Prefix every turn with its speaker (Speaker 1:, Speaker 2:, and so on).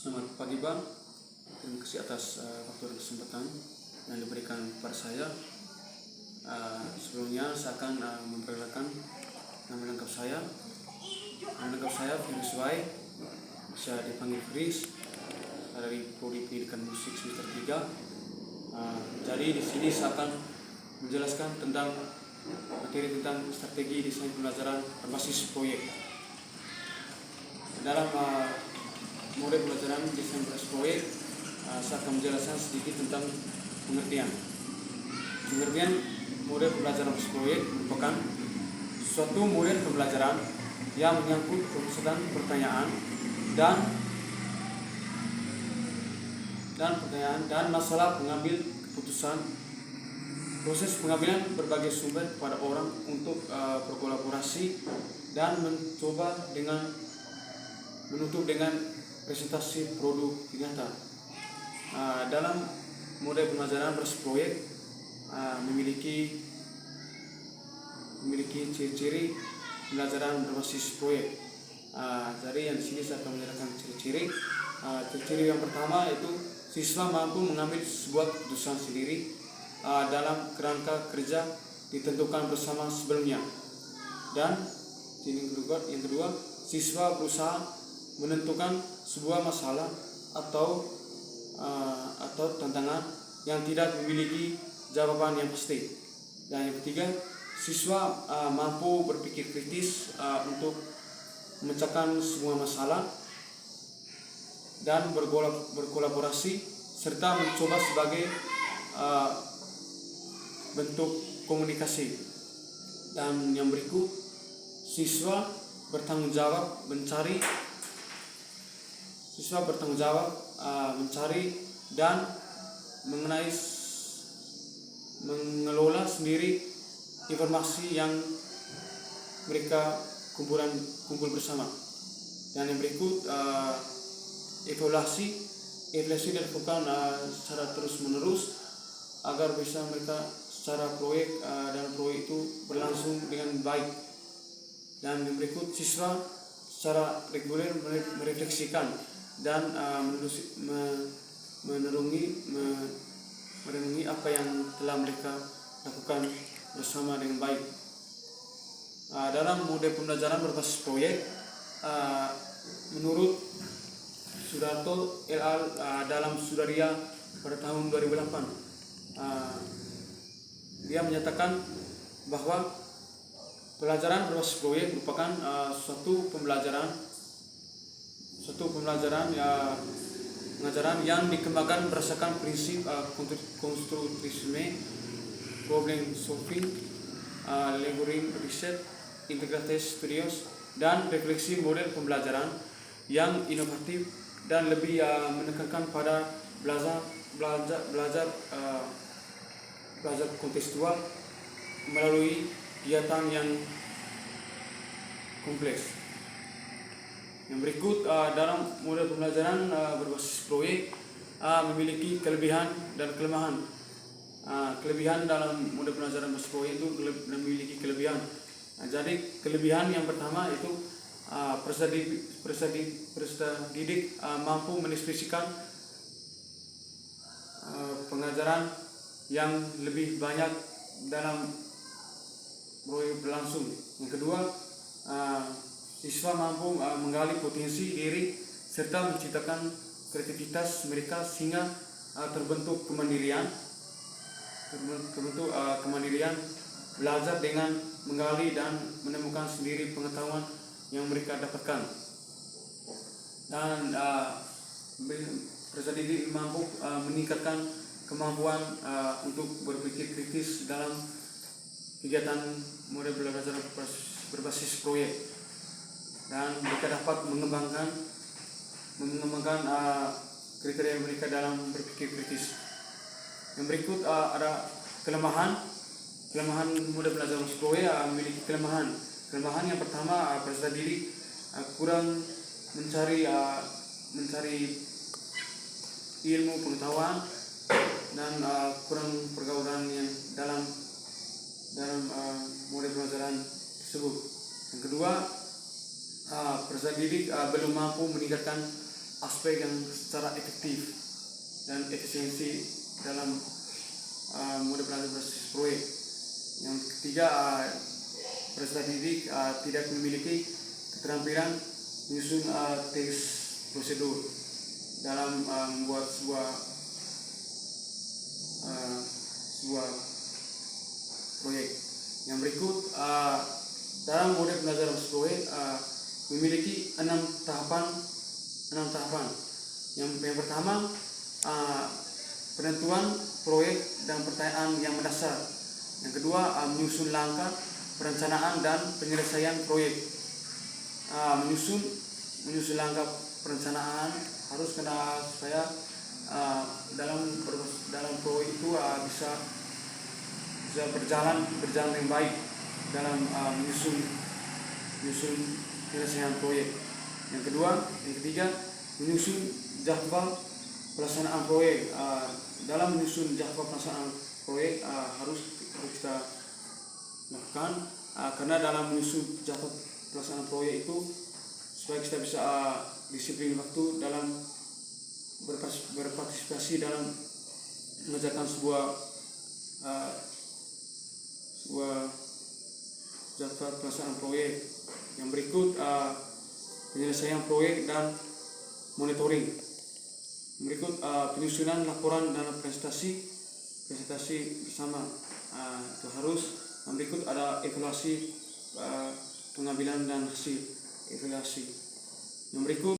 Speaker 1: Selamat pagi Bang, terima kasih atas waktu dan kesempatan yang diberikan kepada saya. Sebelumnya saya akan memperkenalkan nama lengkap saya. Nama lengkap saya Firus Wai, bisa dipanggil Fris, dari Prodi Pendidikan Musik semester 3. Jadi di sini saya akan menjelaskan tentang materi tentang strategi desain pembelajaran berbasis proyek. Dalam model pembelajaran desain berbasis proyek, saya akan menjelaskan sedikit tentang pengertian. Pengertian model pembelajaran berbasis proyek merupakan suatu model pembelajaran yang menyangkut pemecahan pertanyaan dan masalah pengambil keputusan. Proses pengambilan berbagai sumber pada orang untuk berkolaborasi dan menutup dengan presentasi produk nyata. Dalam model pembelajaran berbasis proyek memiliki ciri-ciri pembelajaran berbasis proyek. Jadi yang di sini saya akan menjelaskan ciri-ciri. Ciri yang pertama yaitu siswa mampu mengambil sebuah keputusan sendiri dalam kerangka kerja ditentukan bersama sebelumnya. Dan yang kedua, siswa berusaha menentukan sebuah masalah atau tantangan yang tidak memiliki jawaban yang pasti. Dan yang ketiga, siswa mampu berpikir kritis untuk memecahkan semua masalah dan berkolaborasi serta mencoba sebagai bentuk komunikasi. Dan yang berikut, siswa bertanggung jawab mencari dan mengelola sendiri informasi yang mereka kumpul bersama. Dan yang berikut, evaluasi dilakukan secara terus menerus agar bisa mereka secara proyek dan proyek itu berlangsung dengan baik. Dan yang berikut, siswa secara reguler merefleksikan dan merenungi apa yang telah mereka lakukan bersama dengan baik. Dalam model pembelajaran berbasis proyek, menurut Sudarto et al. Dalam Sudaria pada tahun 2008, dia menyatakan bahwa pembelajaran berbasis proyek merupakan suatu pengajaran yang dikembangkan berdasarkan prinsip konstruktivisme, problem solving, learning research, integrated studios, dan refleksi model pembelajaran yang inovatif dan lebih menekankan pada belajar kontekstual melalui kegiatan yang kompleks. Yang berikut, dalam model pembelajaran berbasis proyek memiliki kelebihan dan kelemahan. Kelebihan dalam model pembelajaran berbasis proyek itu memiliki kelebihan. Jadi kelebihan yang pertama itu peserta didik mampu mendefinisikan pengajaran yang lebih banyak dalam proyek berlangsung. Yang kedua, siswa mampu menggali potensi diri serta menciptakan kreativitas mereka sehingga terbentuk kemandirian belajar dengan menggali dan menemukan sendiri pengetahuan yang mereka dapatkan. Dan peserta didik mampu meningkatkan kemampuan untuk berpikir kritis dalam kegiatan model belajar berbasis proyek, dan mereka dapat mengembangkan kriteria mereka dalam berpikir kritis. Yang berikut, ada kelemahan model belajar berbasis proyek memiliki kelemahan. Kelemahan yang pertama, peserta didik kurang mencari ilmu pengetahuan dan kurang pergaulan yang dalam model pembelajaran tersebut. Yang kedua, peserta didik belum mampu meningkatkan aspek yang secara efektif dan efisiensi dalam mode penanganan berbasis proyek. Yang ketiga, peserta didik tidak memiliki keterampilan menyusun teks prosedur dalam membuat sebuah proyek. Yang berikut, dalam mode pembelajaran berbasis proyek memiliki 6 tahapan. Yang pertama, penentuan proyek dan pertanyaan yang mendasar. Yang kedua, menyusun langkah perencanaan dan penyelesaian proyek. Menyusun langkah perencanaan harus kena supaya dalam proyek itu bisa berjalan dengan baik dalam menyusun penyelesaian proyek. Yang ketiga, menyusun jadwal pelaksanaan proyek. Dalam menyusun jadwal pelaksanaan proyek harus kita lakukan, karena dalam menyusun jadwal pelaksanaan proyek itu supaya kita bisa disiplin waktu dalam berpartisipasi dalam mengerjakan sebuah jadwal pelaksanaan proyek. Yang berikut, penyelesaian proyek dan monitoring. Berikut, penyusunan laporan dan presentasi bersama. Itu harus. Berikut ada evaluasi pengambilan dan hasil evaluasi. Yang berikut